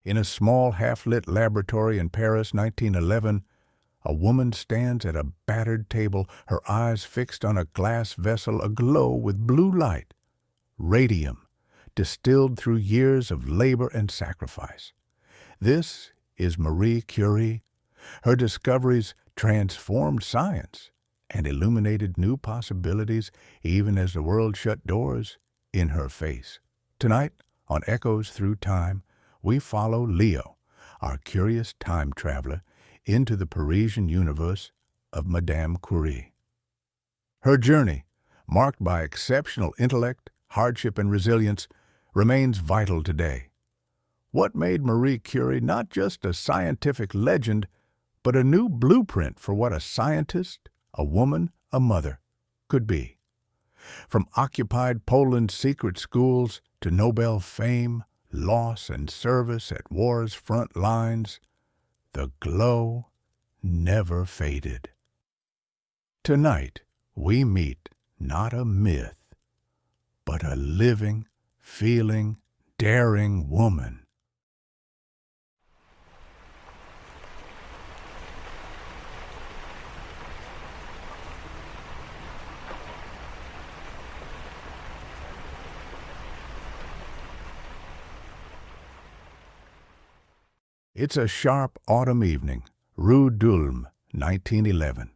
In a small half-lit laboratory in Paris, 1911, a woman stands at a battered table, her eyes fixed on a glass vessel aglow with blue light, radium, distilled through years of labor and sacrifice. This is Marie Curie. Her discoveries transformed science and illuminated new possibilities even as the world shut doors in her face. Tonight, on Echoes Through Time, we follow Leo, our curious time traveler, into the Parisian universe of Madame Curie. Her journey, marked by exceptional intellect, hardship, and resilience, remains vital today. What made Marie Curie not just a scientific legend, but a new blueprint for what a scientist, a woman, a mother could be? From occupied Poland's secret schools to Nobel fame, loss, and service at war's front lines, the glow never faded. Tonight, we meet not a myth, but a living, feeling, daring woman. It's a sharp autumn evening, Rue d'Ulm, 1911.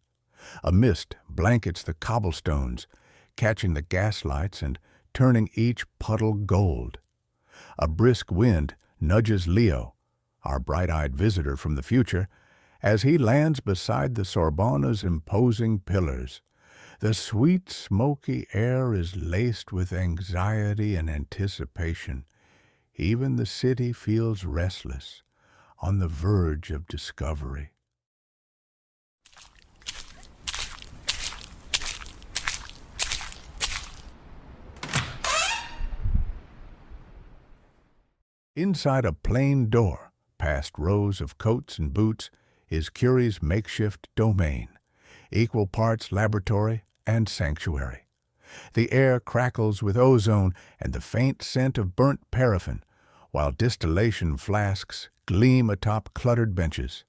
A mist blankets the cobblestones, catching the gaslights and turning each puddle gold. A brisk wind nudges Leo, our bright-eyed visitor from the future, as he lands beside the Sorbonne's imposing pillars. The sweet, smoky air is laced with anxiety and anticipation. Even the city feels restless, on the verge of discovery. Inside a plain door, past rows of coats and boots, is Curie's makeshift domain, equal parts laboratory and sanctuary. The air crackles with ozone and the faint scent of burnt paraffin, while distillation flasks gleam atop cluttered benches.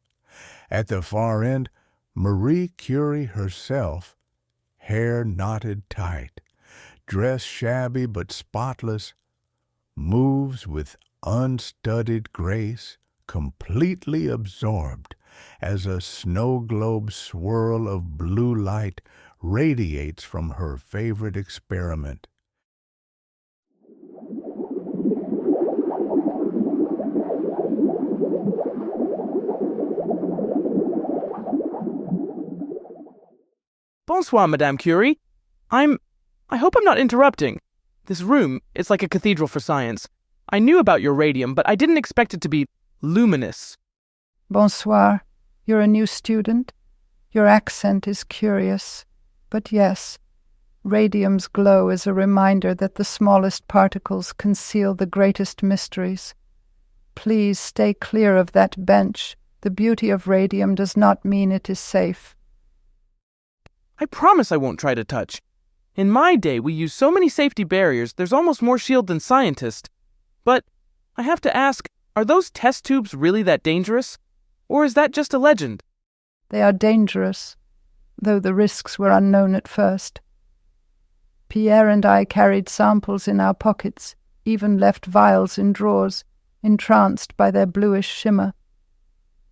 At the far end, Marie Curie herself, hair knotted tight, dress shabby but spotless, moves with unstudied grace, completely absorbed as a snow globe swirl of blue light radiates from her favorite experiment. Bonsoir, Madame Curie. I hope I'm not interrupting. This room, it's like a cathedral for science. I knew about your radium, but I didn't expect it to be luminous. Bonsoir. You're a new student? Your accent is curious. But yes, radium's glow is a reminder that the smallest particles conceal the greatest mysteries. Please stay clear of that bench. The beauty of radium does not mean it is safe. I promise I won't try to touch. In my day, we use so many safety barriers, there's almost more shield than scientists. But I have to ask, are those test tubes really that dangerous? Or is that just a legend? They are dangerous, though the risks were unknown at first. Pierre and I carried samples in our pockets, even left vials in drawers, entranced by their bluish shimmer.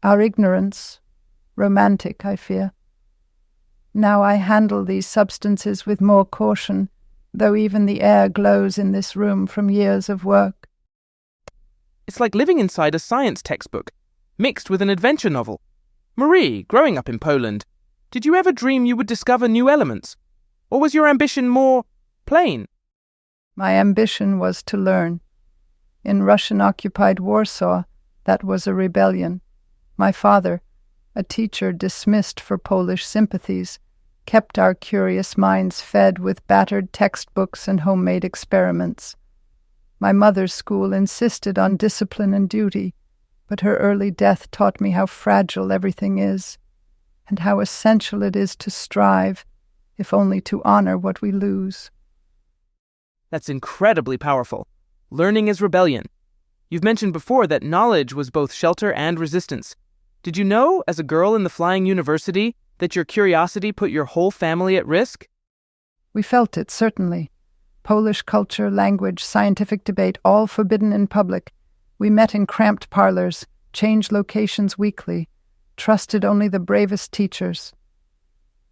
Our ignorance, romantic, I fear. Now I handle these substances with more caution, though even the air glows in this room from years of work. It's like living inside a science textbook, mixed with an adventure novel. Marie, growing up in Poland, did you ever dream you would discover new elements? Or was your ambition more plain? My ambition was to learn. In Russian-occupied Warsaw, that was a rebellion. My father, a teacher dismissed for Polish sympathies, kept our curious minds fed with battered textbooks and homemade experiments. My mother's school insisted on discipline and duty, but her early death taught me how fragile everything is, and how essential it is to strive, if only to honor what we lose. That's incredibly powerful. Learning is rebellion. You've mentioned before that knowledge was both shelter and resistance. Did you know, as a girl in the Flying University, that your curiosity put your whole family at risk? We felt it, certainly. Polish culture, language, scientific debate, all forbidden in public. We met in cramped parlors, changed locations weekly, trusted only the bravest teachers.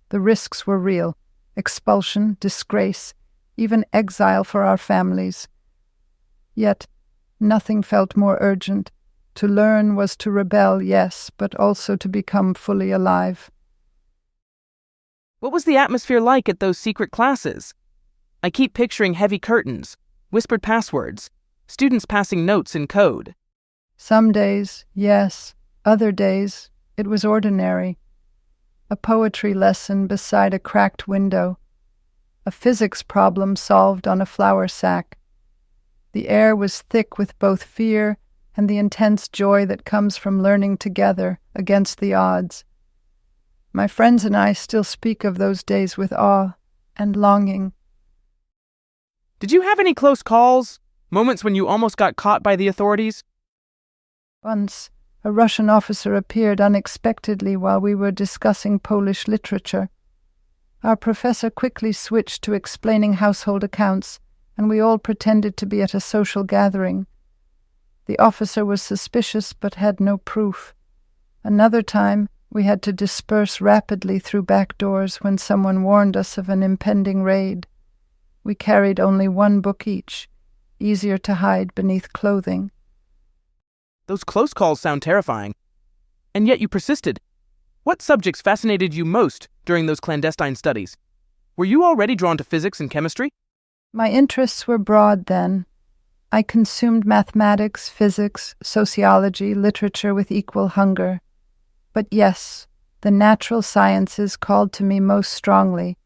The risks were real: expulsion, disgrace, even exile for our families. Yet, nothing felt more urgent. To learn was to rebel, yes, but also to become fully alive. What was the atmosphere like at those secret classes? I keep picturing heavy curtains, whispered passwords, students passing notes in code. Some days, yes. Other days, it was ordinary. A poetry lesson beside a cracked window. A physics problem solved on a flour sack. The air was thick with both fear and the intense joy that comes from learning together against the odds. My friends and I still speak of those days with awe and longing. Did you have any close calls? Moments when you almost got caught by the authorities? Once, a Russian officer appeared unexpectedly while we were discussing Polish literature. Our professor quickly switched to explaining household accounts, and we all pretended to be at a social gathering. The officer was suspicious but had no proof. Another time, we had to disperse rapidly through back doors when someone warned us of an impending raid. We carried only one book each, easier to hide beneath clothing. Those close calls sound terrifying. And yet you persisted. What subjects fascinated you most during those clandestine studies? Were you already drawn to physics and chemistry? My interests were broad then. I consumed mathematics, physics, sociology, literature with equal hunger. But yes, the natural sciences called to me most strongly.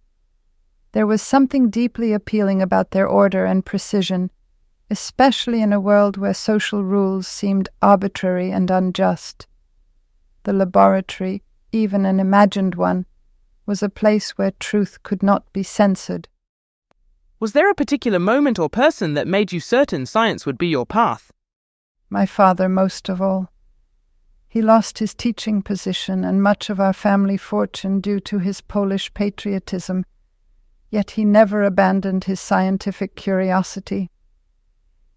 There was something deeply appealing about their order and precision, especially in a world where social rules seemed arbitrary and unjust. The laboratory, even an imagined one, was a place where truth could not be censored. Was there a particular moment or person that made you certain science would be your path? My father most of all. He lost his teaching position and much of our family fortune due to his Polish patriotism, yet he never abandoned his scientific curiosity.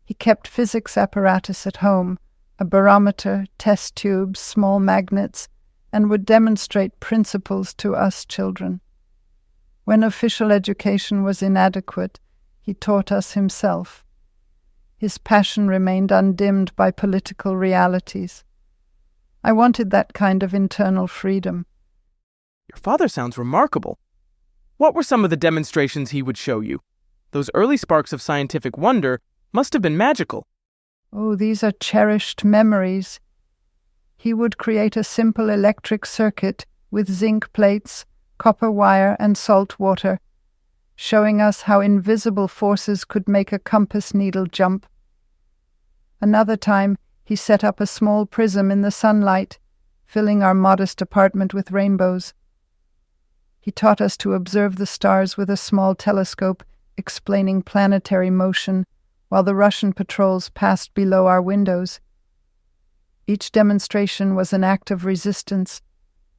He kept physics apparatus at home, a barometer, test tubes, small magnets, and would demonstrate principles to us children. When official education was inadequate, he taught us himself. His passion remained undimmed by political realities. I wanted that kind of internal freedom. Your father sounds remarkable. What were some of the demonstrations he would show you? Those early sparks of scientific wonder must have been magical. Oh, these are cherished memories. He would create a simple electric circuit with zinc plates, copper wire, and salt water, showing us how invisible forces could make a compass needle jump. Another time, he set up a small prism in the sunlight, filling our modest apartment with rainbows. He taught us to observe the stars with a small telescope, explaining planetary motion, while the Russian patrols passed below our windows. Each demonstration was an act of resistance,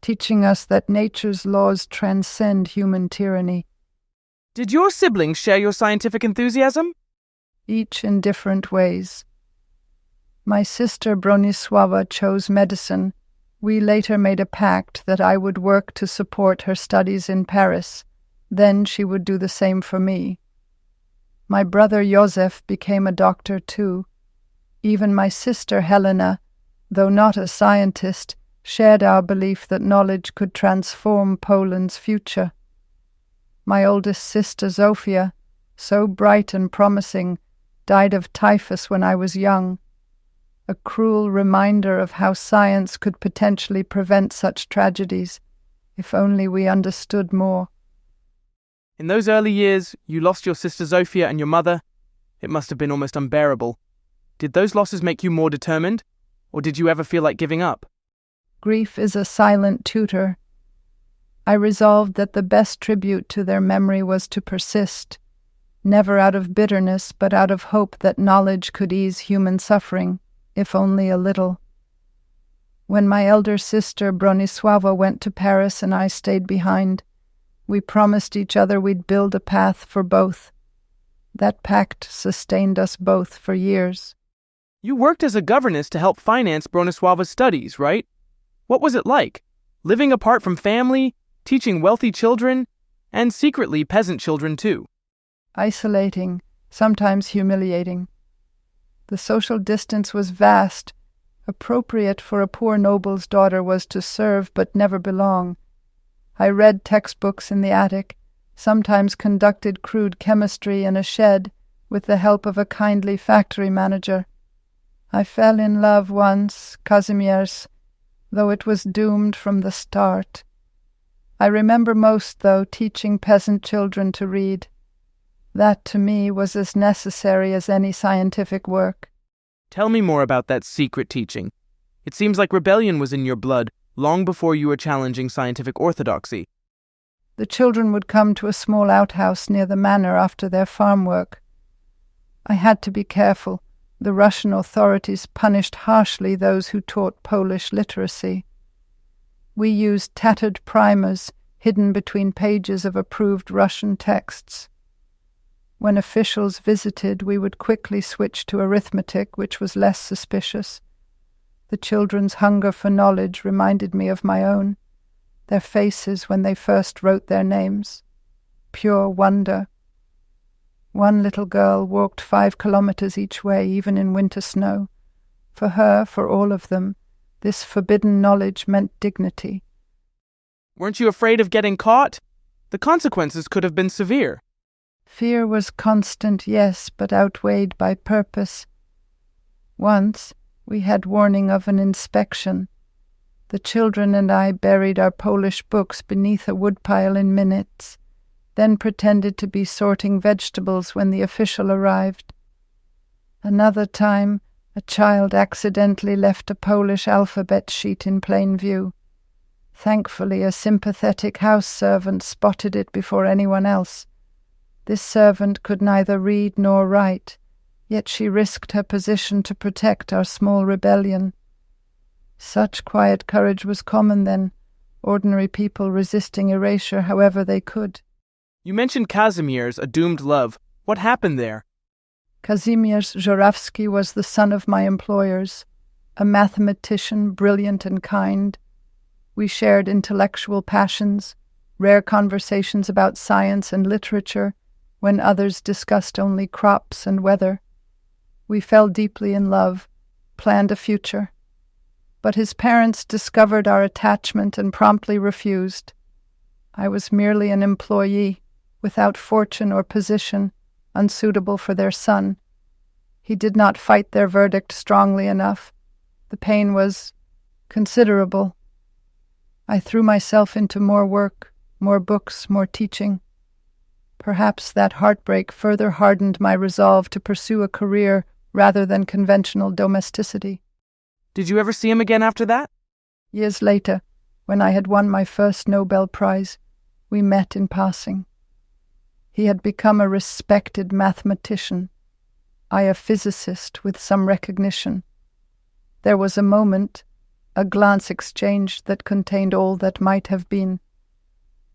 teaching us that nature's laws transcend human tyranny. Did your siblings share your scientific enthusiasm? Each in different ways. My sister Bronisława chose medicine. We later made a pact that I would work to support her studies in Paris. Then she would do the same for me. My brother Józef became a doctor too. Even my sister Helena, though not a scientist, shared our belief that knowledge could transform Poland's future. My oldest sister Zofia, so bright and promising, died of typhus when I was young. A cruel reminder of how science could potentially prevent such tragedies, if only we understood more. In those early years, you lost your sister Zofia and your mother. It must have been almost unbearable. Did those losses make you more determined, or did you ever feel like giving up? Grief is a silent tutor. I resolved that the best tribute to their memory was to persist, never out of bitterness, but out of hope that knowledge could ease human suffering. if only a little. When my elder sister Bronisława went to Paris and I stayed behind, we promised each other we'd build a path for both. That pact sustained us both for years. You worked as a governess to help finance Bronisława's studies, right? What was it like? Living apart from family, teaching wealthy children, and secretly peasant children too. Isolating, sometimes humiliating. The social distance was vast. Appropriate for a poor noble's daughter was to serve but never belong. I read textbooks in the attic, sometimes conducted crude chemistry in a shed with the help of a kindly factory manager. I fell in love once, Kazimierz, though it was doomed from the start. I remember most, though, teaching peasant children to read. That, to me, was as necessary as any scientific work. Tell me more about that secret teaching. It seems like rebellion was in your blood long before you were challenging scientific orthodoxy. The children would come to a small outhouse near the manor after their farm work. I had to be careful. The Russian authorities punished harshly those who taught Polish literacy. We used tattered primers hidden between pages of approved Russian texts. When officials visited, we would quickly switch to arithmetic, which was less suspicious. The children's hunger for knowledge reminded me of my own, their faces when they first wrote their names. Pure wonder. One little girl walked 5 kilometers each way, even in winter snow. For her, for all of them, this forbidden knowledge meant dignity. Weren't you afraid of getting caught? The consequences could have been severe. Fear was constant, yes, but outweighed by purpose. Once, we had warning of an inspection. The children and I buried our Polish books beneath a woodpile in minutes, then pretended to be sorting vegetables when the official arrived. Another time, a child accidentally left a Polish alphabet sheet in plain view. Thankfully, a sympathetic house servant spotted it before anyone else. This servant could neither read nor write, yet she risked her position to protect our small rebellion. Such quiet courage was common then, ordinary people resisting erasure however they could. You mentioned Kazimierz, a doomed love. What happened there? Kazimierz Żurawski was the son of my employers, a mathematician, brilliant and kind. We shared intellectual passions, rare conversations about science and literature, when others discussed only crops and weather. We fell deeply in love, planned a future. But his parents discovered our attachment and promptly refused. I was merely an employee, without fortune or position, unsuitable for their son. He did not fight their verdict strongly enough. The pain was considerable. I threw myself into more work, more books, more teaching. Perhaps that heartbreak further hardened my resolve to pursue a career rather than conventional domesticity. Did you ever see him again after that? Years later, when I had won my first Nobel Prize, we met in passing. He had become a respected mathematician, I a physicist with some recognition. There was a moment, a glance exchanged that contained all that might have been.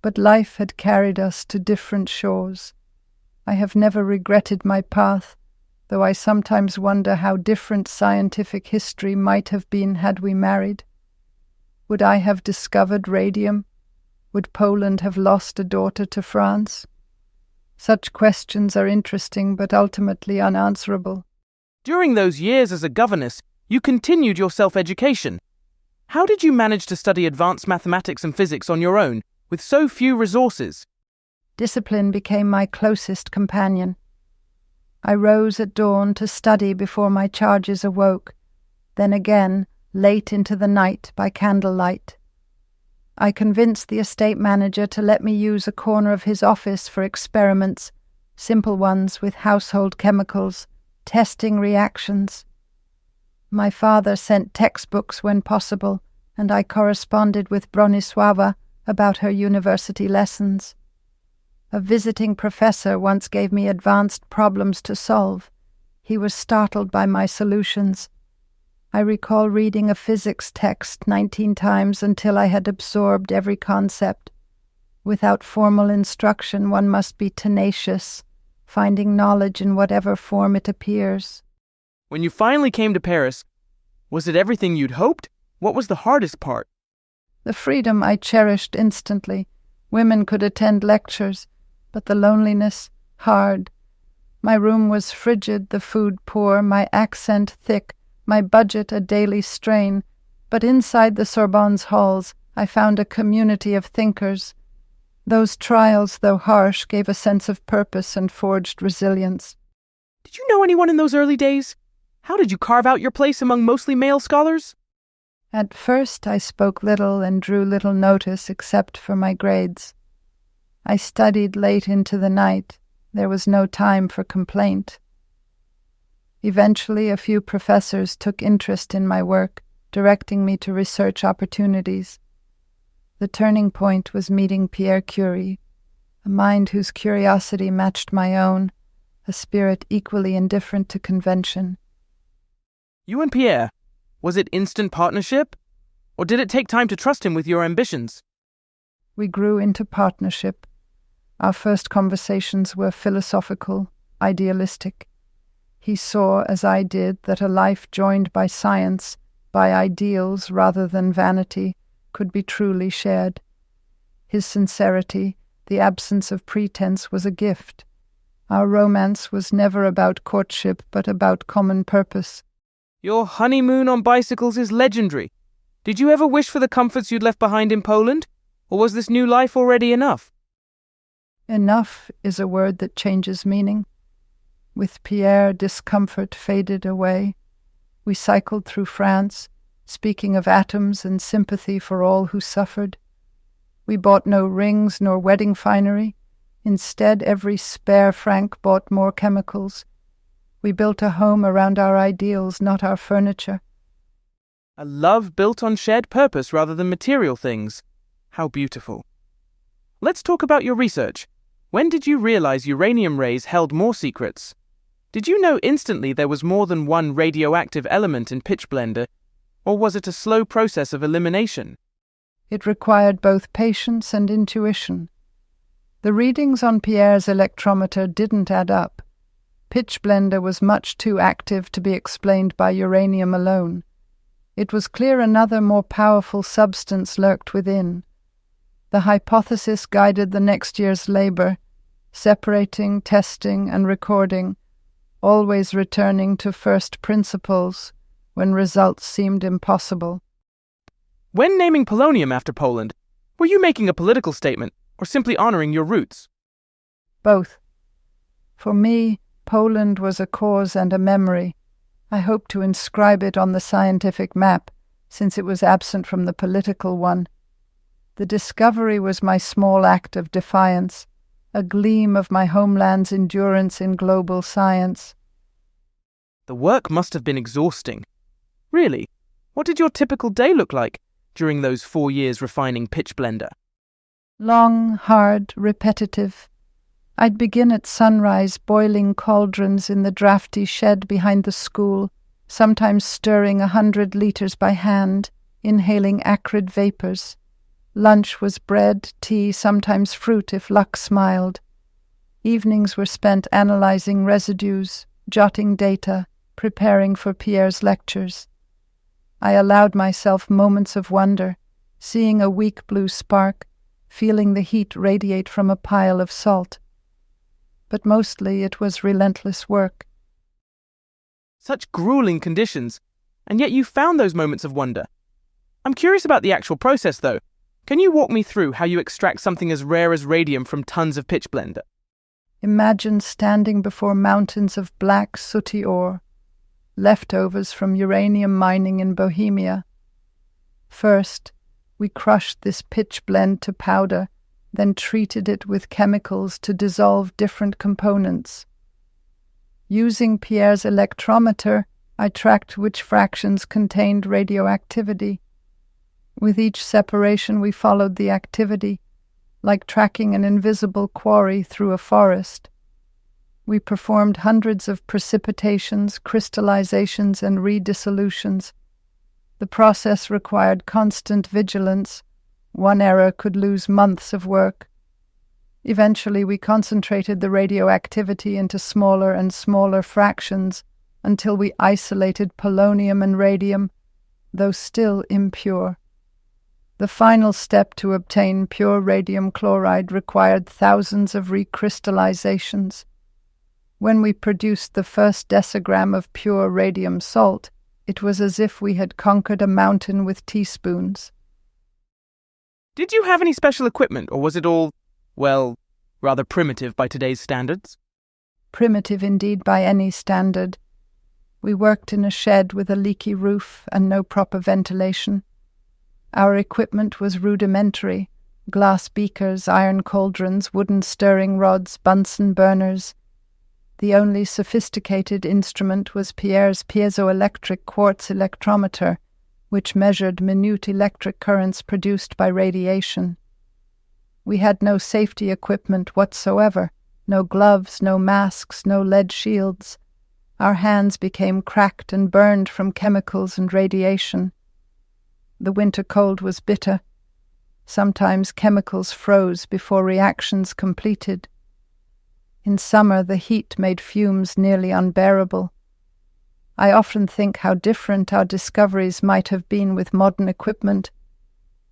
But life had carried us to different shores. I have never regretted my path, though I sometimes wonder how different scientific history might have been had we married. Would I have discovered radium? Would Poland have lost a daughter to France? Such questions are interesting but ultimately unanswerable. During those years as a governess, you continued your self-education. How did you manage to study advanced mathematics and physics on your own, with so few resources? Discipline became my closest companion. I rose at dawn to study before my charges awoke, then again late into the night by candlelight. I convinced the estate manager to let me use a corner of his office for experiments, simple ones with household chemicals, testing reactions. My father sent textbooks when possible, and I corresponded with Bronisława about her university lessons. A visiting professor once gave me advanced problems to solve. He was startled by my solutions. I recall reading a physics text 19 times until I had absorbed every concept. Without formal instruction, one must be tenacious, finding knowledge in whatever form it appears. When you finally came to Paris, was it everything you'd hoped? What was the hardest part? The freedom I cherished instantly. Women could attend lectures, but the loneliness, hard. My room was frigid, the food poor, my accent thick, my budget a daily strain, but inside the Sorbonne's halls I found a community of thinkers. Those trials, though harsh, gave a sense of purpose and forged resilience. Did you know anyone in those early days? How did you carve out your place among mostly male scholars? At first I spoke little and drew little notice except for my grades. I studied late into the night. There was no time for complaint. Eventually a few professors took interest in my work, directing me to research opportunities. The turning point was meeting Marie Curie, a mind whose curiosity matched my own, a spirit equally indifferent to convention. You and Pierre, was it instant partnership? Or did it take time to trust him with your ambitions? We grew into partnership. Our first conversations were philosophical, idealistic. He saw, as I did, that a life joined by science, by ideals rather than vanity, could be truly shared. His sincerity, the absence of pretense, was a gift. Our romance was never about courtship, but about common purpose. Your honeymoon on bicycles is legendary. Did you ever wish for the comforts you'd left behind in Poland? Or was this new life already enough? Enough is a word that changes meaning. With Pierre, discomfort faded away. We cycled through France, speaking of atoms and sympathy for all who suffered. We bought no rings nor wedding finery. Instead, every spare franc bought more chemicals. We built a home around our ideals, not our furniture. A love built on shared purpose rather than material things. How beautiful. Let's talk about your research. When did you realize uranium rays held more secrets? Did you know instantly there was more than one radioactive element in pitchblende, or was it a slow process of elimination? It required both patience and intuition. The readings on Pierre's electrometer didn't add up. Pitchblende was much too active to be explained by uranium alone. It was clear another more powerful substance lurked within. The hypothesis guided the next year's labor, separating, testing, and recording, always returning to first principles when results seemed impossible. When naming polonium after Poland, were you making a political statement or simply honoring your roots? Both. For me, Poland was a cause and a memory. I hoped to inscribe it on the scientific map, since it was absent from the political one. The discovery was my small act of defiance, a gleam of my homeland's endurance in global science. The work must have been exhausting. Really, what did your typical day look like during those 4 years refining pitchblende? Long, hard, repetitive. I'd begin at sunrise boiling cauldrons in the drafty shed behind the school, sometimes stirring 100 liters by hand, inhaling acrid vapors. Lunch was bread, tea, sometimes fruit if luck smiled. Evenings were spent analyzing residues, jotting data, preparing for Pierre's lectures. I allowed myself moments of wonder, seeing a weak blue spark, feeling the heat radiate from a pile of salt. But mostly it was relentless work. Such grueling conditions, and yet you found those moments of wonder. I'm curious about the actual process, though. Can you walk me through how you extract something as rare as radium from tons of pitchblende? Imagine standing before mountains of black, sooty ore, leftovers from uranium mining in Bohemia. First, we crushed this pitchblende to powder, then treated it with chemicals to dissolve different components. Using Pierre's electrometer, I tracked which fractions contained radioactivity. With each separation, we followed the activity, like tracking an invisible quarry through a forest. We performed hundreds of precipitations, crystallizations, and redissolutions, The process required constant vigilance. One error could lose months of work. Eventually, we concentrated the radioactivity into smaller and smaller fractions until we isolated polonium and radium, though still impure. The final step to obtain pure radium chloride required thousands of recrystallizations. When we produced the first decigram of pure radium salt, it was as if we had conquered a mountain with teaspoons. Did you have any special equipment, or was it all, well, rather primitive by today's standards? Primitive indeed by any standard. We worked in a shed with a leaky roof and no proper ventilation. Our equipment was rudimentary: glass beakers, iron cauldrons, wooden stirring rods, Bunsen burners. The only sophisticated instrument was Pierre's piezoelectric quartz electrometer, which measured minute electric currents produced by radiation. We had no safety equipment whatsoever, no gloves, no masks, no lead shields. Our hands became cracked and burned from chemicals and radiation. The winter cold was bitter. Sometimes chemicals froze before reactions completed. In summer, the heat made fumes nearly unbearable. I often think how different our discoveries might have been with modern equipment,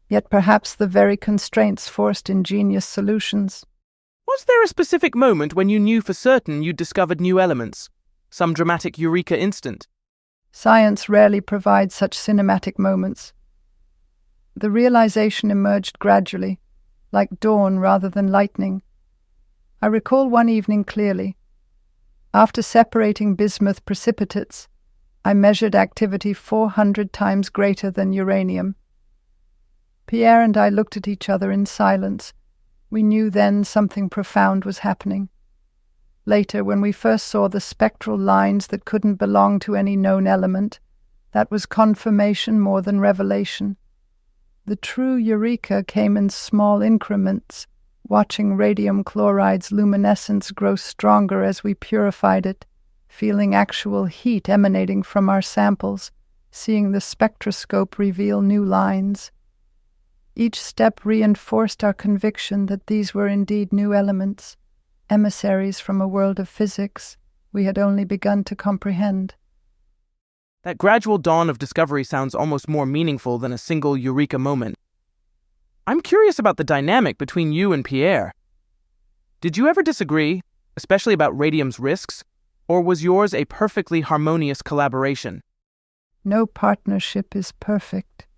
yet perhaps the very constraints forced ingenious solutions. Was there a specific moment when you knew for certain you'd discovered new elements? Some dramatic eureka instant? Science rarely provides such cinematic moments. The realization emerged gradually, like dawn rather than lightning. I recall one evening clearly. After separating bismuth precipitates, I measured activity 400 times greater than uranium. Pierre and I looked at each other in silence. We knew then something profound was happening. Later, when we first saw the spectral lines that couldn't belong to any known element, that was confirmation more than revelation. The true eureka came in small increments, watching radium chloride's luminescence grow stronger as we purified it, feeling actual heat emanating from our samples, seeing the spectroscope reveal new lines. Each step reinforced our conviction that these were indeed new elements, emissaries from a world of physics we had only begun to comprehend. That gradual dawn of discovery sounds almost more meaningful than a single eureka moment. I'm curious about the dynamic between you and Pierre. Did you ever disagree, especially about radium's risks, or was yours a perfectly harmonious collaboration? No partnership is perfect.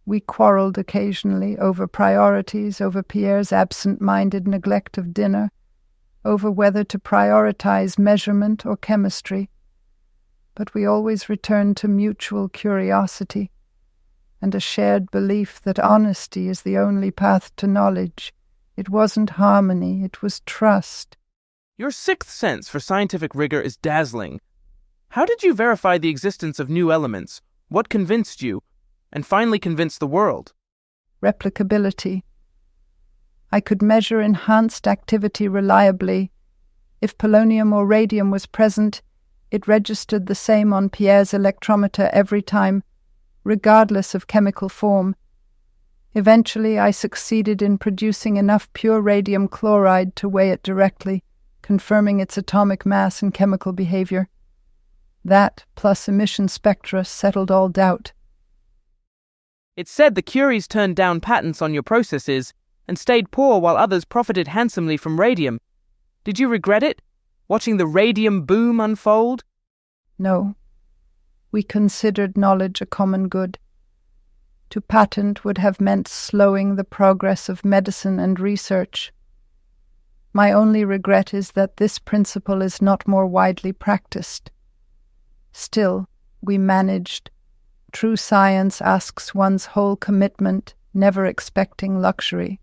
We quarreled occasionally over priorities, over Pierre's absent-minded neglect of dinner, over whether to prioritize measurement or chemistry. But we always returned to mutual curiosity and a shared belief that honesty is the only path to knowledge. It wasn't harmony, it was trust. Your sixth sense for scientific rigor is dazzling. How did you verify the existence of new elements? What convinced you, and finally convinced the world? Replicability. I could measure enhanced activity reliably. If polonium or radium was present, it registered the same on Pierre's electrometer every time, regardless of chemical form. Eventually, I succeeded in producing enough pure radium chloride to weigh it directly, confirming its atomic mass and chemical behavior. That, plus emission spectra, settled all doubt. It's said the Curies turned down patents on your processes and stayed poor while others profited handsomely from radium. Did you regret it, watching the radium boom unfold? No. We considered knowledge a common good. To patent would have meant slowing the progress of medicine and research. My only regret is that this principle is not more widely practiced. Still, we managed. True science asks one's whole commitment, never expecting luxury.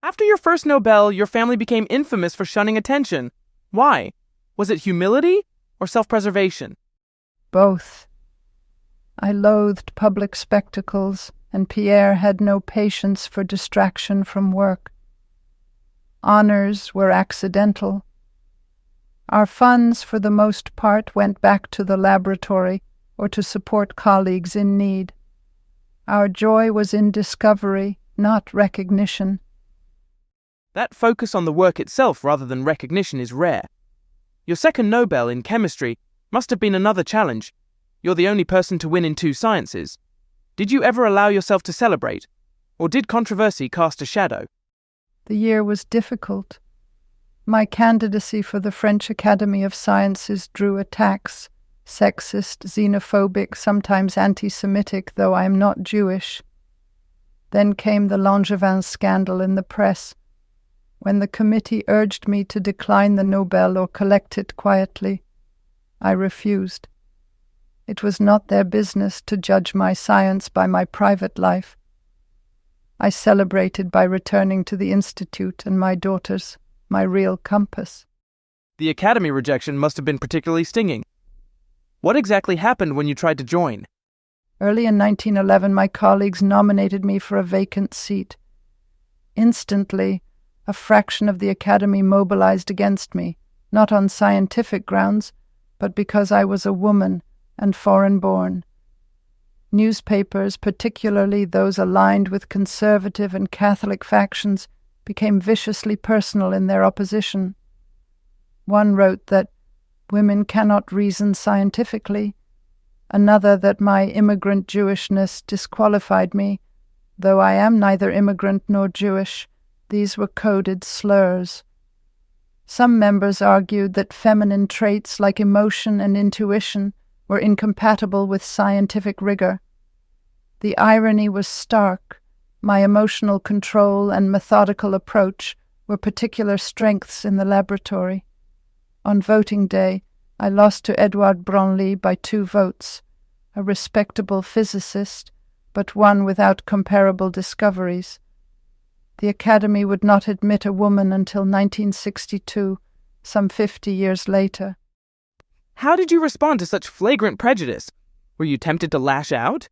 After your first Nobel, your family became infamous for shunning attention. Why? Was it humility or self-preservation? Both. I loathed public spectacles, and Pierre had no patience for distraction from work. Honors were accidental. Our funds, for the most part, went back to the laboratory, or to support colleagues in need. Our joy was in discovery, not recognition. That focus on the work itself rather than recognition is rare. Your second Nobel in chemistry must have been another challenge. You're the only person to win in 2 sciences. Did you ever allow yourself to celebrate? Or did controversy cast a shadow? The year was difficult. My candidacy for the French Academy of Sciences drew attacks, sexist, xenophobic, sometimes anti-Semitic, though I am not Jewish. Then came the Langevin scandal in the press, when the committee urged me to decline the Nobel or collect it quietly. I refused. It was not their business to judge my science by my private life. I celebrated by returning to the Institute and my daughters, my real compass. The Academy rejection must have been particularly stinging. What exactly happened when you tried to join? Early in 1911, my colleagues nominated me for a vacant seat. Instantly, a fraction of the Academy mobilized against me, not on scientific grounds, but because I was a woman and foreign-born. Newspapers, particularly those aligned with conservative and Catholic factions, became viciously personal in their opposition. One wrote that women cannot reason scientifically, another that my immigrant Jewishness disqualified me, though I am neither immigrant nor Jewish. These were coded slurs. Some members argued that feminine traits like emotion and intuition were incompatible with scientific rigor. The irony was stark. My emotional control and methodical approach were particular strengths in the laboratory. On voting day, I lost to Edouard Branly by 2 votes, a respectable physicist, but one without comparable discoveries. The Academy would not admit a woman until 1962, some 50 years later. How did you respond to such flagrant prejudice? Were you tempted to lash out?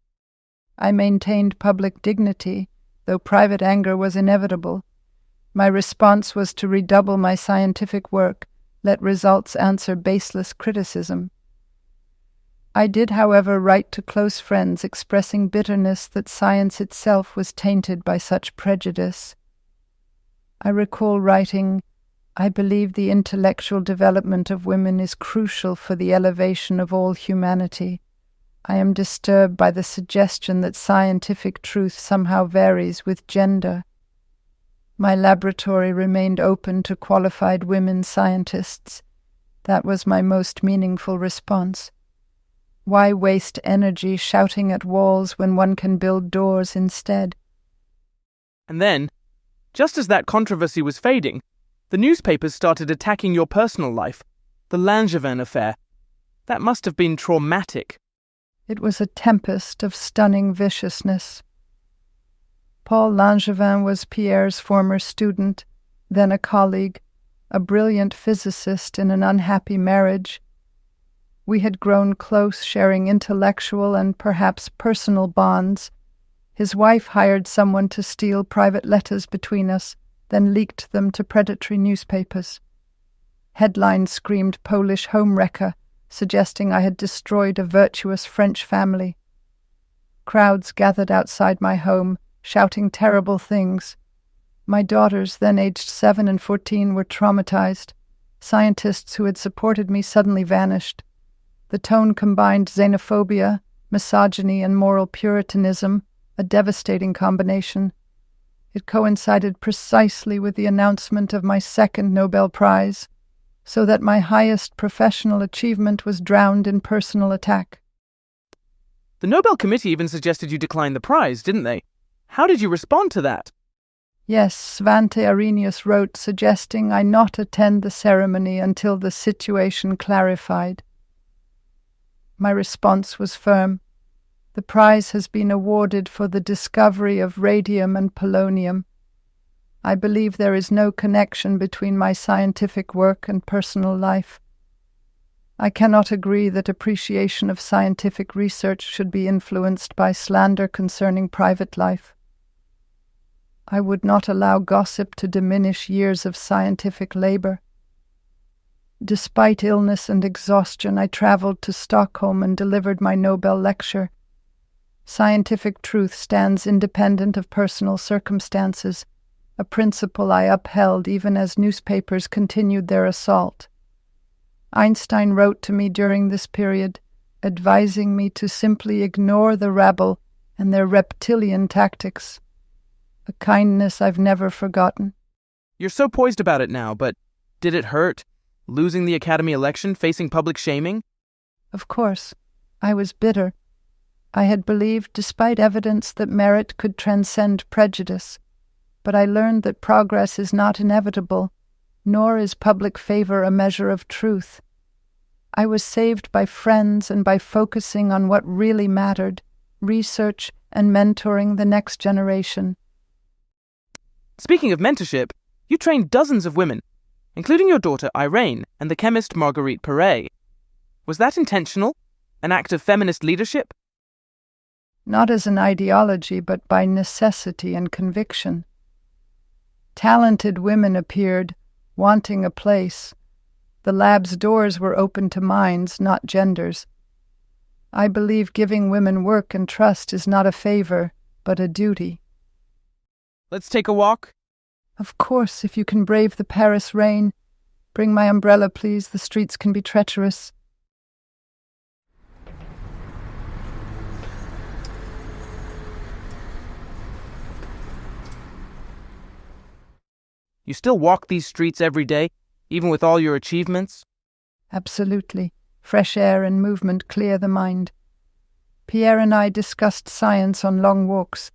I maintained public dignity, though private anger was inevitable. My response was to redouble my scientific work, let results answer baseless criticism. I did, however, write to close friends expressing bitterness that science itself was tainted by such prejudice. I recall writing, "I believe the intellectual development of women is crucial for the elevation of all humanity. I am disturbed by the suggestion that scientific truth somehow varies with gender." My laboratory remained open to qualified women scientists. That was my most meaningful response. Why waste energy shouting at walls when one can build doors instead? And then, just as that controversy was fading, the newspapers started attacking your personal life, the Langevin affair. That must have been traumatic. It was a tempest of stunning viciousness. Paul Langevin was Pierre's former student, then a colleague, a brilliant physicist in an unhappy marriage. We had grown close, sharing intellectual and perhaps personal bonds. His wife hired someone to steal private letters between us, then leaked them to predatory newspapers. Headlines screamed Polish homewrecker, suggesting I had destroyed a virtuous French family. Crowds gathered outside my home, shouting terrible things. My daughters, then aged 7 and 14, were traumatized. Scientists who had supported me suddenly vanished. The tone combined xenophobia, misogyny, and moral puritanism, a devastating combination. It coincided precisely with the announcement of my second Nobel Prize, so that my highest professional achievement was drowned in personal attack. The Nobel Committee even suggested you decline the prize, didn't they? How did you respond to that? Yes, Svante Arrhenius wrote suggesting I not attend the ceremony until the situation clarified. My response was firm. The prize has been awarded for the discovery of radium and polonium. I believe there is no connection between my scientific work and personal life. I cannot agree that appreciation of scientific research should be influenced by slander concerning private life. I would not allow gossip to diminish years of scientific labor. Despite illness and exhaustion, I traveled to Stockholm and delivered my Nobel lecture. Scientific truth stands independent of personal circumstances, a principle I upheld even as newspapers continued their assault. Einstein wrote to me during this period, advising me to simply ignore the rabble and their reptilian tactics, a kindness I've never forgotten. You're so poised about it now, but did it hurt? Losing the Academy election, facing public shaming? Of course, I was bitter. I had believed, despite evidence, that merit could transcend prejudice. But I learned that progress is not inevitable, nor is public favor a measure of truth. I was saved by friends and by focusing on what really mattered, research and mentoring the next generation. Speaking of mentorship, you trained dozens of women, including your daughter Irene and the chemist Marguerite Perret. Was that intentional? An act of feminist leadership? Not as an ideology, but by necessity and conviction. Talented women appeared, wanting a place. The lab's doors were open to minds, not genders. I believe giving women work and trust is not a favor, but a duty. Let's take a walk? Of course, if you can brave the Paris rain. Bring my umbrella, please. The streets can be treacherous. You still walk these streets every day, even with all your achievements? Absolutely. Fresh air and movement clear the mind. Pierre and I discussed science on long walks.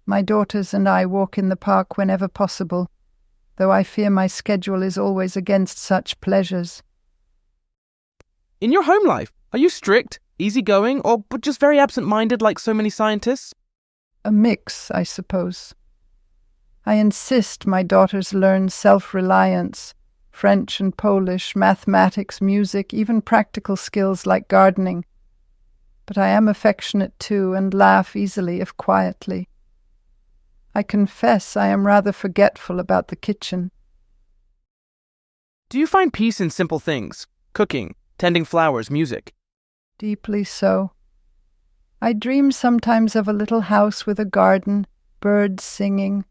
My daughters and I walk in the park whenever possible, though I fear my schedule is always against such pleasures. In your home life, are you strict, easygoing, or just very absent-minded like so many scientists? A mix, I suppose. I insist my daughters learn self-reliance, French and Polish, mathematics, music, even practical skills like gardening. But I am affectionate too and laugh easily if quietly. I confess I am rather forgetful about the kitchen. Do you find peace in simple things? Cooking, tending flowers, music? Deeply so. I dream sometimes of a little house with a garden, birds singing.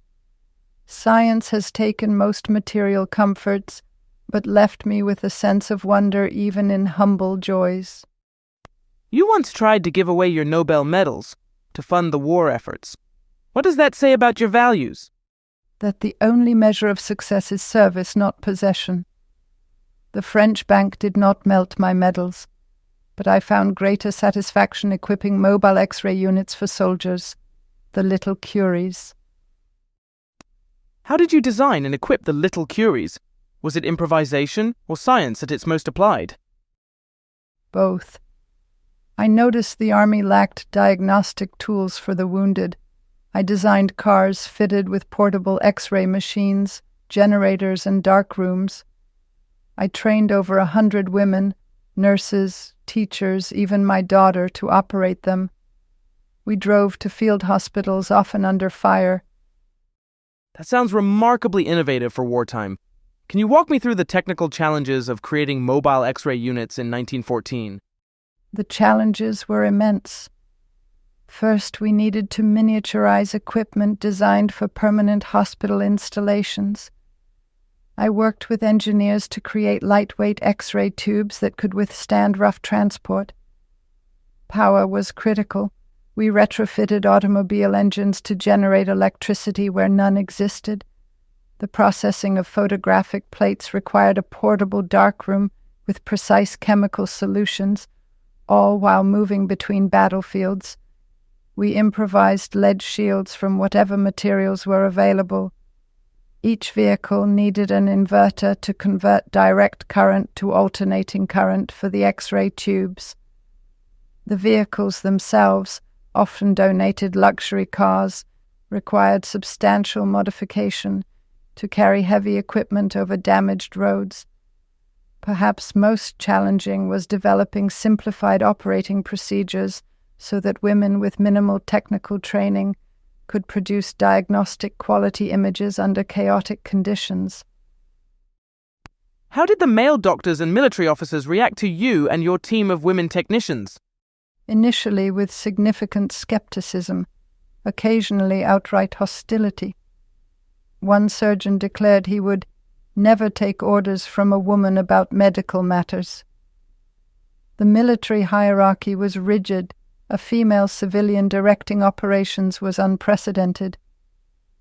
Science has taken most material comforts, but left me with a sense of wonder even in humble joys. You once tried to give away your Nobel medals to fund the war efforts. What does that say about your values? That the only measure of success is service, not possession. The French bank did not melt my medals, but I found greater satisfaction equipping mobile X-ray units for soldiers, the little Curies. How did you design and equip the little Curies? Was it improvisation or science at its most applied? Both. I noticed the army lacked diagnostic tools for the wounded. I designed cars fitted with portable X-ray machines, generators, and dark rooms. I trained over 100 women, nurses, teachers, even my daughter, to operate them. We drove to field hospitals, often under fire. That sounds remarkably innovative for wartime. Can you walk me through the technical challenges of creating mobile X-ray units in 1914? The challenges were immense. First, we needed to miniaturize equipment designed for permanent hospital installations. I worked with engineers to create lightweight X-ray tubes that could withstand rough transport. Power was critical. We retrofitted automobile engines to generate electricity where none existed. The processing of photographic plates required a portable darkroom with precise chemical solutions, all while moving between battlefields. We improvised lead shields from whatever materials were available. Each vehicle needed an inverter to convert direct current to alternating current for the X-ray tubes. The vehicles themselves, often donated luxury cars, required substantial modification to carry heavy equipment over damaged roads. Perhaps most challenging was developing simplified operating procedures so that women with minimal technical training could produce diagnostic quality images under chaotic conditions. How did the male doctors and military officers react to you and your team of women technicians? Initially with significant skepticism, occasionally outright hostility. One surgeon declared he would never take orders from a woman about medical matters. The military hierarchy was rigid. A female civilian directing operations was unprecedented.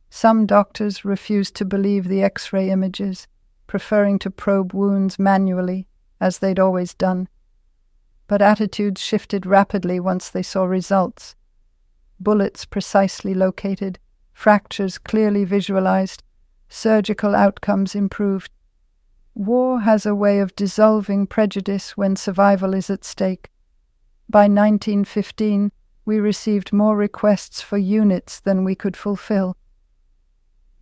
Some doctors refused to believe the X-ray images, preferring to probe wounds manually, as they'd always done. But attitudes shifted rapidly once they saw results. Bullets precisely located, fractures clearly visualized, surgical outcomes improved. War has a way of dissolving prejudice when survival is at stake. By 1915, we received more requests for units than we could fulfill.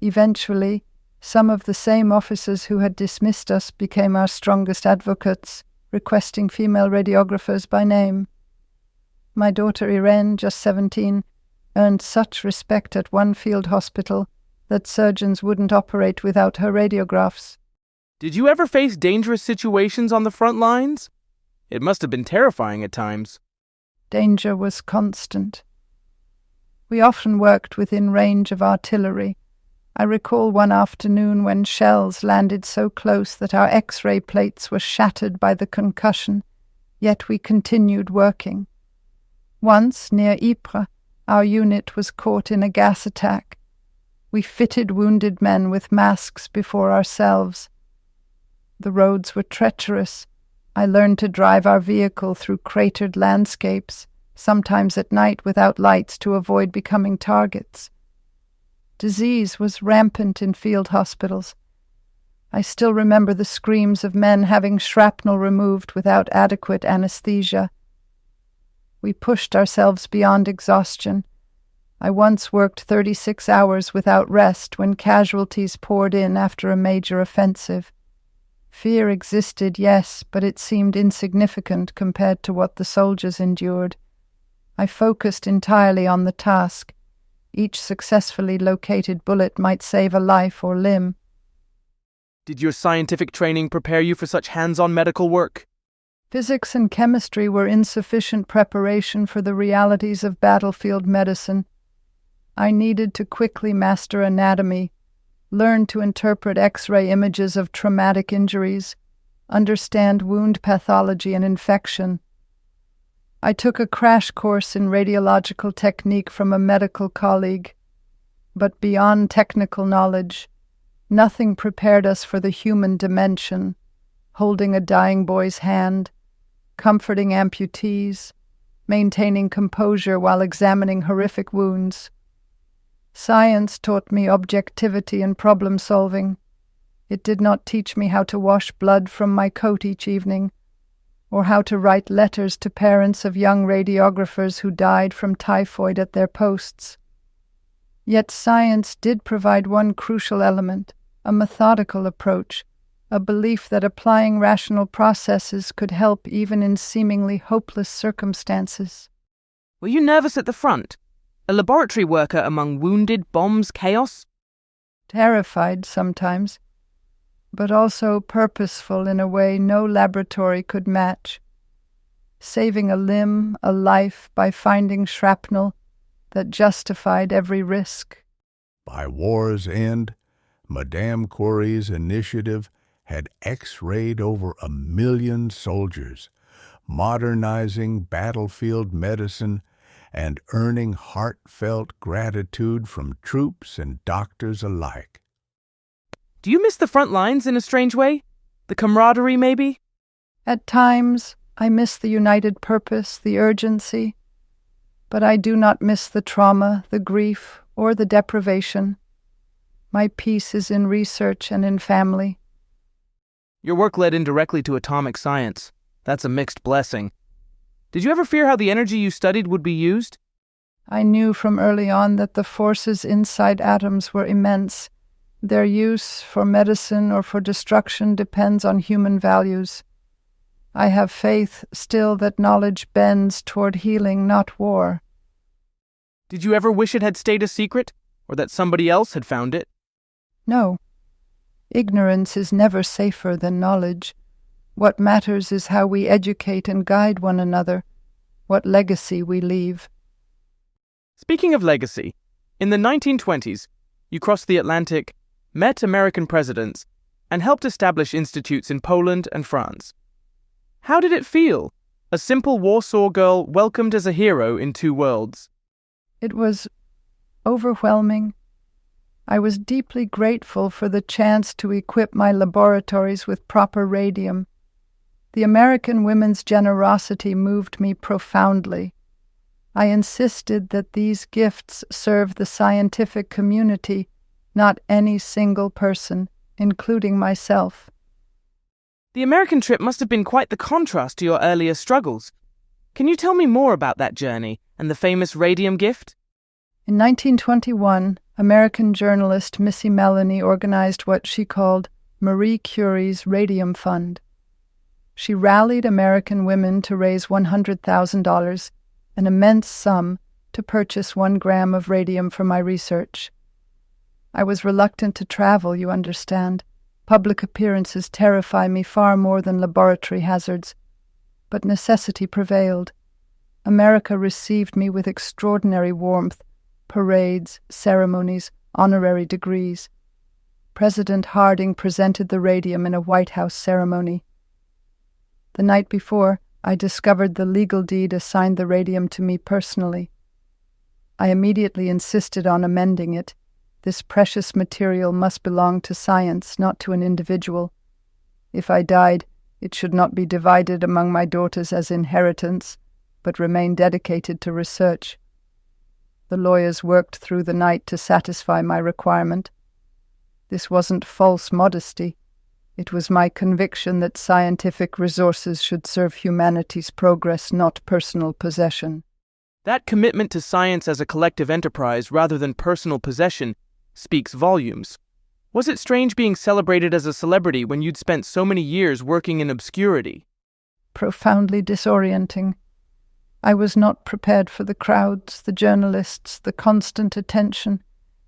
Eventually, some of the same officers who had dismissed us became our strongest advocates, requesting female radiographers by name. My daughter Irene, just 17, earned such respect at one field hospital that surgeons wouldn't operate without her radiographs. Did you ever face dangerous situations on the front lines? It must have been terrifying at times. Danger was constant. We often worked within range of artillery. I recall one afternoon when shells landed so close that our X-ray plates were shattered by the concussion, yet we continued working. Once, near Ypres, our unit was caught in a gas attack. We fitted wounded men with masks before ourselves. The roads were treacherous. I learned to drive our vehicle through cratered landscapes, sometimes at night without lights to avoid becoming targets. Disease was rampant in field hospitals. I still remember the screams of men having shrapnel removed without adequate anesthesia. We pushed ourselves beyond exhaustion. I once worked 36 hours without rest when casualties poured in after a major offensive. Fear existed, yes, but it seemed insignificant compared to what the soldiers endured. I focused entirely on the task. Each successfully located bullet might save a life or limb. Did your scientific training prepare you for such hands-on medical work? Physics and chemistry were insufficient preparation for the realities of battlefield medicine. I needed to quickly master anatomy, learn to interpret X-ray images of traumatic injuries, understand wound pathology and infection. I took a crash course in radiological technique from a medical colleague, but beyond technical knowledge, nothing prepared us for the human dimension, holding a dying boy's hand, comforting amputees, maintaining composure while examining horrific wounds. Science taught me objectivity and problem-solving. It did not teach me how to wash blood from my coat each evening, or how to write letters to parents of young radiographers who died from typhoid at their posts. Yet science did provide one crucial element, a methodical approach, a belief that applying rational processes could help even in seemingly hopeless circumstances. Were you nervous at the front? A laboratory worker among wounded, bombs, chaos? Terrified sometimes, but also purposeful in a way no laboratory could match. Saving a limb, a life, by finding shrapnel that justified every risk. By war's end, Madame Curie's initiative had X-rayed over 1 million soldiers, modernizing battlefield medicine and earning heartfelt gratitude from troops and doctors alike. Do you miss the front lines in a strange way? The camaraderie, maybe? At times, I miss the united purpose, the urgency, but I do not miss the trauma, the grief, or the deprivation. My peace is in research and in family. Your work led indirectly to atomic science. That's a mixed blessing. Did you ever fear how the energy you studied would be used? I knew from early on that the forces inside atoms were immense. Their use for medicine or for destruction depends on human values. I have faith still that knowledge bends toward healing, not war. Did you ever wish it had stayed a secret, or that somebody else had found it? No. Ignorance is never safer than knowledge. What matters is how we educate and guide one another, what legacy we leave. Speaking of legacy, in the 1920s, you crossed the Atlantic, met American presidents, and helped establish institutes in Poland and France. How did it feel? A simple Warsaw girl welcomed as a hero in two worlds. It was overwhelming. I was deeply grateful for the chance to equip my laboratories with proper radium. The American women's generosity moved me profoundly. I insisted that these gifts serve the scientific community, not any single person, including myself. The American trip must have been quite the contrast to your earlier struggles. Can you tell me more about that journey and the famous radium gift? In 1921, American journalist Missy Melanie organized what she called Marie Curie's Radium Fund. She rallied American women to raise $100,000, an immense sum, to purchase 1 gram of radium for my research. I was reluctant to travel, you understand. Public appearances terrify me far more than laboratory hazards. But necessity prevailed. America received me with extraordinary warmth, parades, ceremonies, honorary degrees. President Harding presented the radium in a White House ceremony. The night before, I discovered the legal deed assigned the radium to me personally. I immediately insisted on amending it. This precious material must belong to science, not to an individual. If I died, it should not be divided among my daughters as inheritance, but remain dedicated to research. The lawyers worked through the night to satisfy my requirement. This wasn't false modesty. It was my conviction that scientific resources should serve humanity's progress, not personal possession. That commitment to science as a collective enterprise rather than personal possession speaks volumes. Was it strange being celebrated as a celebrity when you'd spent so many years working in obscurity? Profoundly disorienting. I was not prepared for the crowds, the journalists, the constant attention.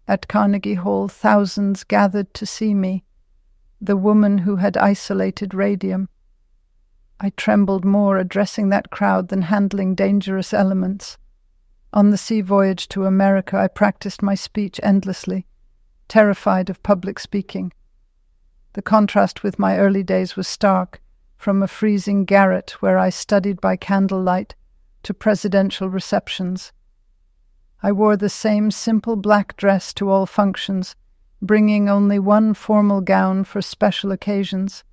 At Carnegie Hall, thousands gathered to see me, the woman who had isolated radium. I trembled more addressing that crowd than handling dangerous elements. On the sea voyage to America, I practiced my speech endlessly, terrified of public speaking. The contrast with my early days was stark, from a freezing garret where I studied by candlelight to presidential receptions. I wore the same simple black dress to all functions, bringing only one formal gown for special occasions.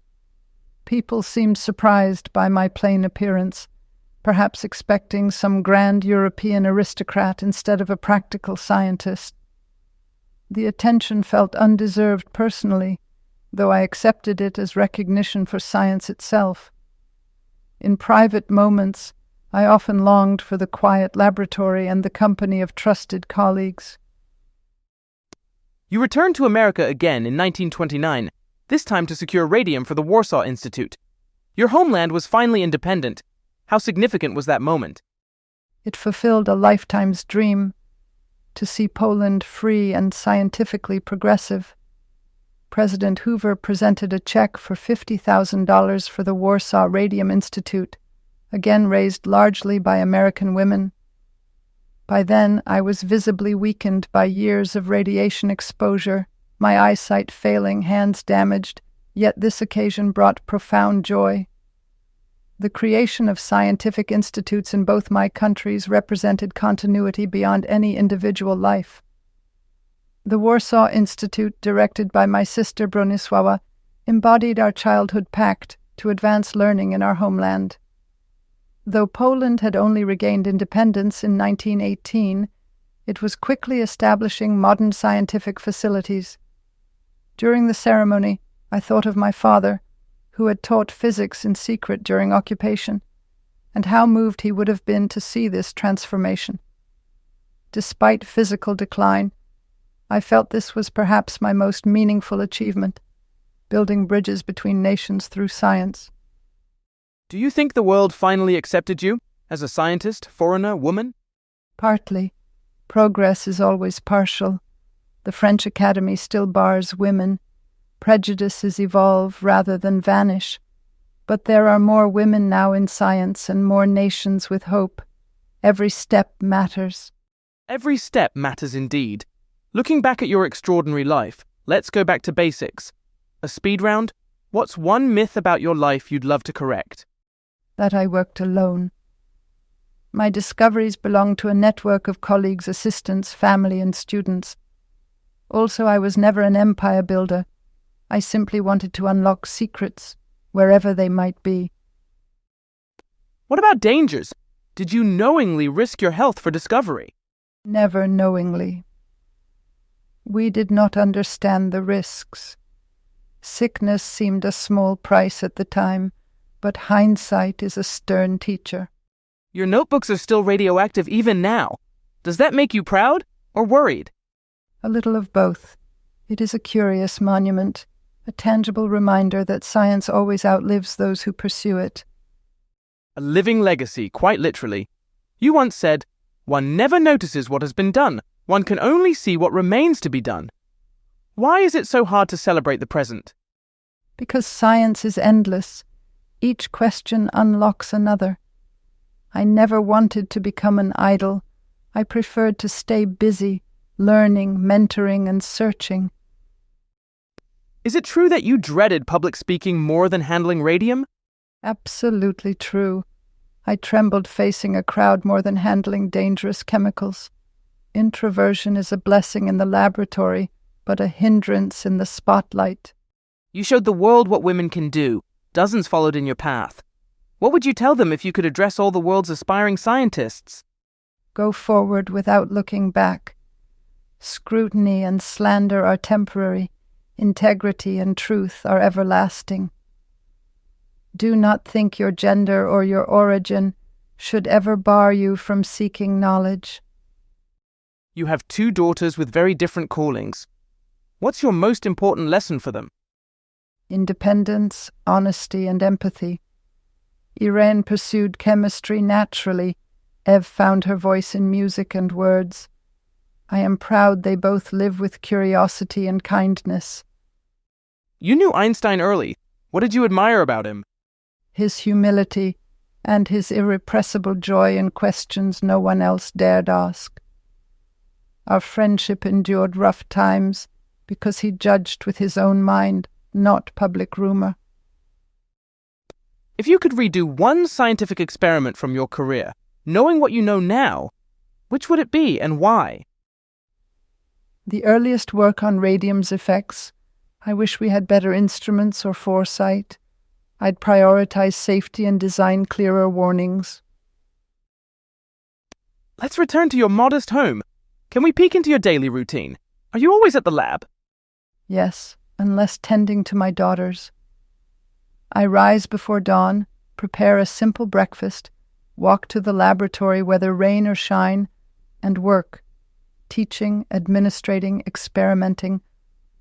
People seemed surprised by my plain appearance, perhaps expecting some grand European aristocrat instead of a practical scientist. The attention felt undeserved personally, though I accepted it as recognition for science itself. In private moments, I often longed for the quiet laboratory and the company of trusted colleagues. You returned to America again in 1929, this time to secure radium for the Warsaw Institute. Your homeland was finally independent. How significant was that moment? It fulfilled a lifetime's dream, to see Poland free and scientifically progressive. President Hoover presented a check for $50,000 for the Warsaw Radium Institute, again raised largely by American women. By then, I was visibly weakened by years of radiation exposure, my eyesight failing, hands damaged, yet this occasion brought profound joy. The creation of scientific institutes in both my countries represented continuity beyond any individual life. The Warsaw Institute, directed by my sister Bronisława, embodied our childhood pact to advance learning in our homeland. Though Poland had only regained independence in 1918, it was quickly establishing modern scientific facilities. During the ceremony, I thought of my father, who had taught physics in secret during occupation, and how moved he would have been to see this transformation. Despite physical decline, I felt this was perhaps my most meaningful achievement, building bridges between nations through science. Do you think the world finally accepted you, as a scientist, foreigner, woman? Partly. Progress is always partial. The French Academy still bars women. Prejudices evolve rather than vanish, but there are more women now in science and more nations with hope. Every step matters. Every step matters indeed. Looking back at your extraordinary life, let's go back to basics. A speed round? What's one myth about your life you'd love to correct? That I worked alone. My discoveries belong to a network of colleagues, assistants, family, and students. Also, I was never an empire builder. I simply wanted to unlock secrets, wherever they might be. What about dangers? Did you knowingly risk your health for discovery? Never knowingly. We did not understand the risks. Sickness seemed a small price at the time, but hindsight is a stern teacher. Your notebooks are still radioactive even now. Does that make you proud or worried? A little of both. It is a curious monument, a tangible reminder that science always outlives those who pursue it. A living legacy, quite literally. You once said, "One never notices what has been done. One can only see what remains to be done." Why is it so hard to celebrate the present? Because science is endless. Each question unlocks another. I never wanted to become an idol. I preferred to stay busy, learning, mentoring, and searching. Is it true that you dreaded public speaking more than handling radium? Absolutely true. I trembled facing a crowd more than handling dangerous chemicals. Introversion is a blessing in the laboratory, but a hindrance in the spotlight. You showed the world what women can do. Dozens followed in your path. What would you tell them if you could address all the world's aspiring scientists? Go forward without looking back. Scrutiny and slander are temporary. Integrity and truth are everlasting. Do not think your gender or your origin should ever bar you from seeking knowledge. You have 2 daughters with very different callings. What's your most important lesson for them? Independence, honesty, and empathy. Irene pursued chemistry naturally. Eve found her voice in music and words. I am proud they both live with curiosity and kindness. You knew Einstein early. What did you admire about him? His humility and his irrepressible joy in questions no one else dared ask. Our friendship endured rough times because he judged with his own mind, not public rumor. If you could redo one scientific experiment from your career, knowing what you know now, which would it be and why? The earliest work on radium's effects. I wish we had better instruments or foresight. I'd prioritize safety and design clearer warnings. Let's return to your modest home. Can we peek into your daily routine? Are you always at the lab? Yes, unless tending to my daughters. I rise before dawn, prepare a simple breakfast, walk to the laboratory whether rain or shine, and work, teaching, administrating, experimenting,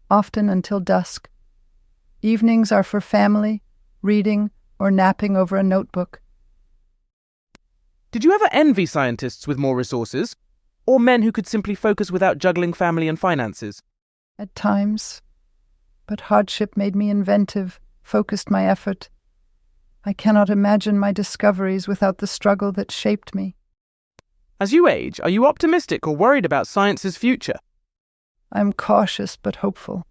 often until dusk. Evenings are for family, reading, or napping over a notebook. Did you ever envy scientists with more resources? Or men who could simply focus without juggling family and finances? At times, but hardship made me inventive, focused my effort. I cannot imagine my discoveries without the struggle that shaped me. As you age, are you optimistic or worried about science's future? I'm cautious but hopeful.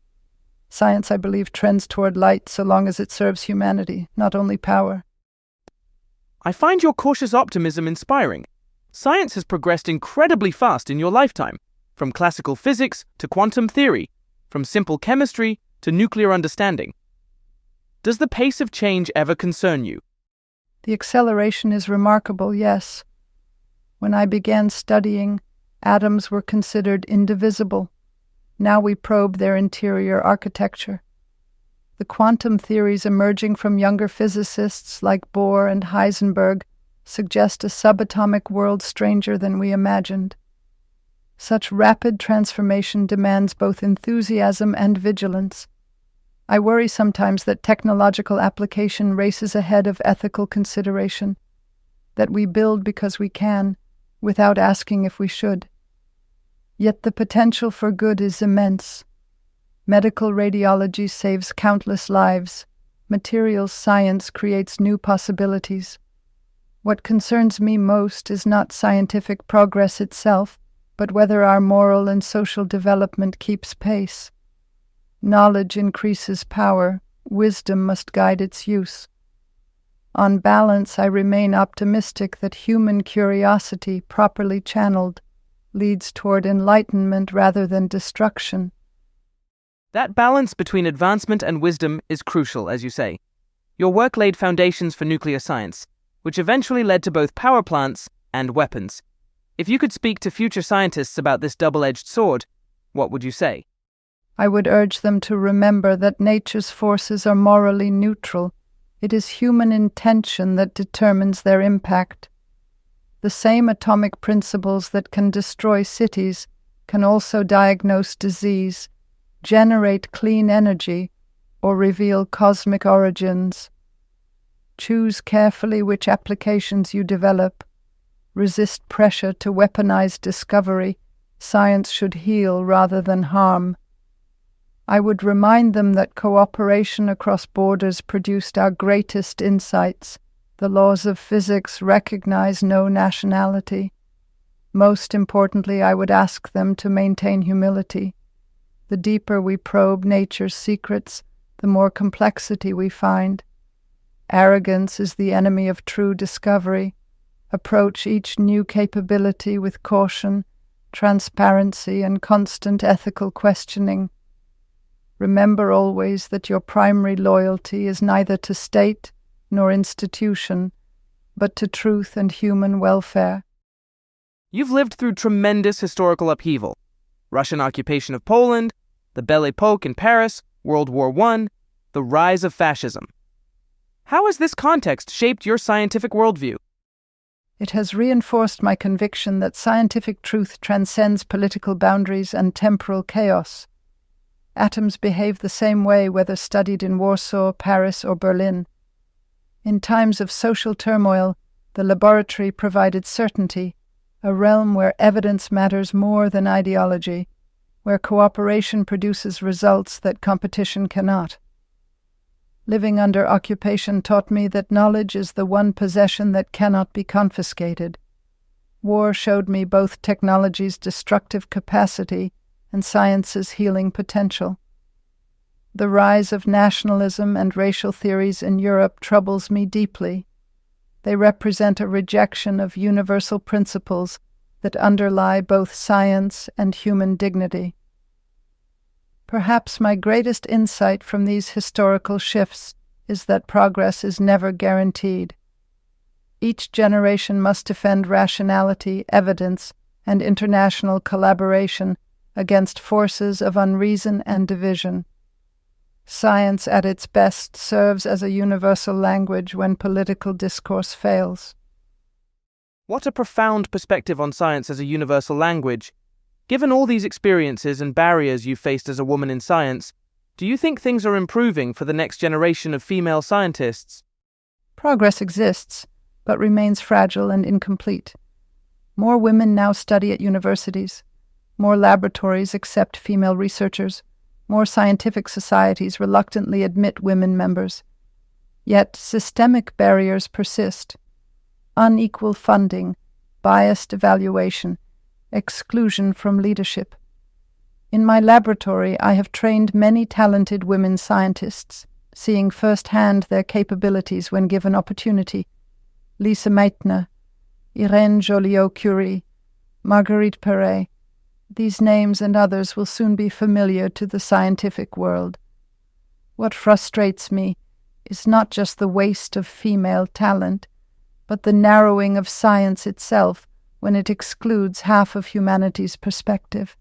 Science, I believe, trends toward light so long as it serves humanity, not only power. I find your cautious optimism inspiring. Science has progressed incredibly fast in your lifetime, from classical physics to quantum theory, from simple chemistry to nuclear understanding. Does the pace of change ever concern you? The acceleration is remarkable, yes. When I began studying, atoms were considered indivisible. Now we probe their interior architecture. The quantum theories emerging from younger physicists like Bohr and Heisenberg suggest a subatomic world stranger than we imagined. Such rapid transformation demands both enthusiasm and vigilance. I worry sometimes that technological application races ahead of ethical consideration, that we build because we can, without asking if we should. Yet the potential for good is immense. Medical radiology saves countless lives. Materials science creates new possibilities. What concerns me most is not scientific progress itself, but whether our moral and social development keeps pace. Knowledge increases power. Wisdom must guide its use. On balance, I remain optimistic that human curiosity, properly channeled, leads toward enlightenment rather than destruction. That balance between advancement and wisdom is crucial, as you say. Your work laid foundations for nuclear science, which eventually led to both power plants and weapons. If you could speak to future scientists about this double-edged sword, what would you say? I would urge them to remember that nature's forces are morally neutral. It is human intention that determines their impact. The same atomic principles that can destroy cities can also diagnose disease, generate clean energy, or reveal cosmic origins. Choose carefully which applications you develop. Resist pressure to weaponize discovery. Science should heal rather than harm. I would remind them that cooperation across borders produced our greatest insights. The laws of physics recognize no nationality. Most importantly, I would ask them to maintain humility. The deeper we probe nature's secrets, the more complexity we find. Arrogance is the enemy of true discovery. Approach each new capability with caution, transparency, and constant ethical questioning. Remember always that your primary loyalty is neither to state nor institution, but to truth and human welfare. You've lived through tremendous historical upheaval. Russian occupation of Poland, the Belle Époque in Paris, World War I, the rise of fascism. How has this context shaped your scientific worldview? It has reinforced my conviction that scientific truth transcends political boundaries and temporal chaos. Atoms behave the same way whether studied in Warsaw, Paris, or Berlin. In times of social turmoil, the laboratory provided certainty, a realm where evidence matters more than ideology, where cooperation produces results that competition cannot. Living under occupation taught me that knowledge is the one possession that cannot be confiscated. War showed me both technology's destructive capacity and science's healing potential. The rise of nationalism and racial theories in Europe troubles me deeply. They represent a rejection of universal principles that underlie both science and human dignity. Perhaps my greatest insight from these historical shifts is that progress is never guaranteed. Each generation must defend rationality, evidence, and international collaboration against forces of unreason and division. Science at its best serves as a universal language when political discourse fails. What a profound perspective on science as a universal language. Given all these experiences and barriers you've faced as a woman in science, do you think things are improving for the next generation of female scientists? Progress exists, but remains fragile and incomplete. More women now study at universities. More laboratories accept female researchers. More scientific societies reluctantly admit women members. Yet systemic barriers persist. Unequal funding, biased evaluation, exclusion from leadership. In my laboratory, I have trained many talented women scientists, seeing firsthand their capabilities when given opportunity. Lise Meitner, Irène Joliot-Curie, Marguerite Perret. These names and others will soon be familiar to the scientific world. What frustrates me is not just the waste of female talent, but the narrowing of science itself when it excludes half of humanity's perspective.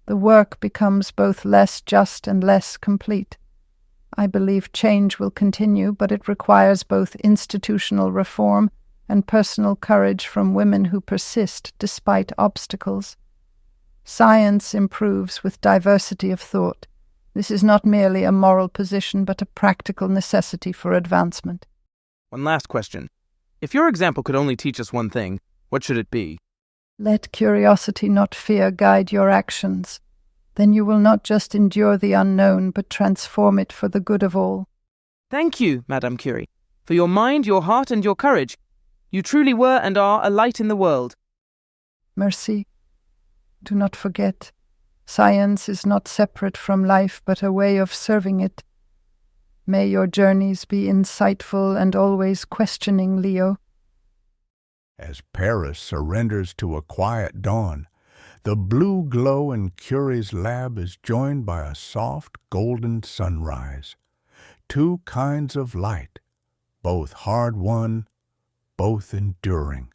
The work becomes both less just and less complete. I believe change will continue, but it requires both institutional reform and personal courage from women who persist despite obstacles. Science improves with diversity of thought. This is not merely a moral position, but a practical necessity for advancement. One last question. If your example could only teach us one thing, what should it be? Let curiosity, not fear, guide your actions. Then you will not just endure the unknown, but transform it for the good of all. Thank you, Madame Curie, for your mind, your heart, and your courage. You truly were and are a light in the world. Merci. Do not forget, science is not separate from life, but a way of serving it. May your journeys be insightful and always questioning, Leo. As Paris surrenders to a quiet dawn, the blue glow in Curie's lab is joined by a soft golden sunrise. Two kinds of light, both hard-won, both enduring.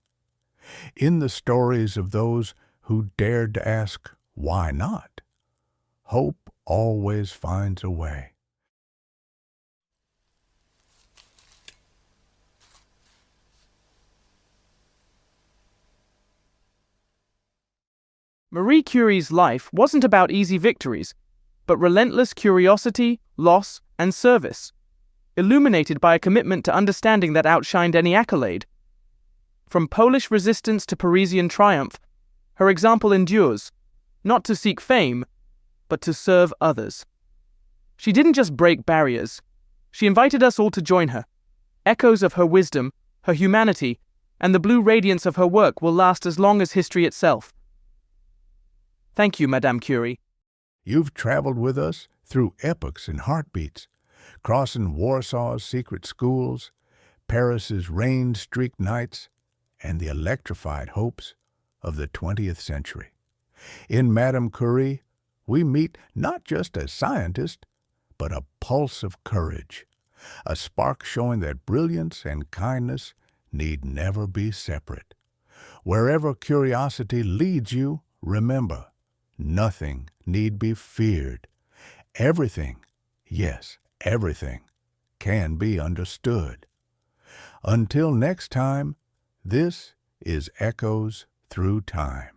In the stories of those who dared to ask, why not? Hope always finds a way. Marie Curie's life wasn't about easy victories, but relentless curiosity, loss, and service, illuminated by a commitment to understanding that outshined any accolade. From Polish resistance to Parisian triumph, her example endures, not to seek fame, but to serve others. She didn't just break barriers. She invited us all to join her. Echoes of her wisdom, her humanity, and the blue radiance of her work will last as long as history itself. Thank you, Madame Curie. You've traveled with us through epochs and heartbeats, crossing Warsaw's secret schools, Paris's rain-streaked nights, and the electrified hopes of the 20th century. In Madame Curie, we meet not just a scientist, but a pulse of courage, a spark showing that brilliance and kindness need never be separate. Wherever curiosity leads you, remember, nothing need be feared. Everything, yes, everything, can be understood. Until next time, this is Echoes Through Time.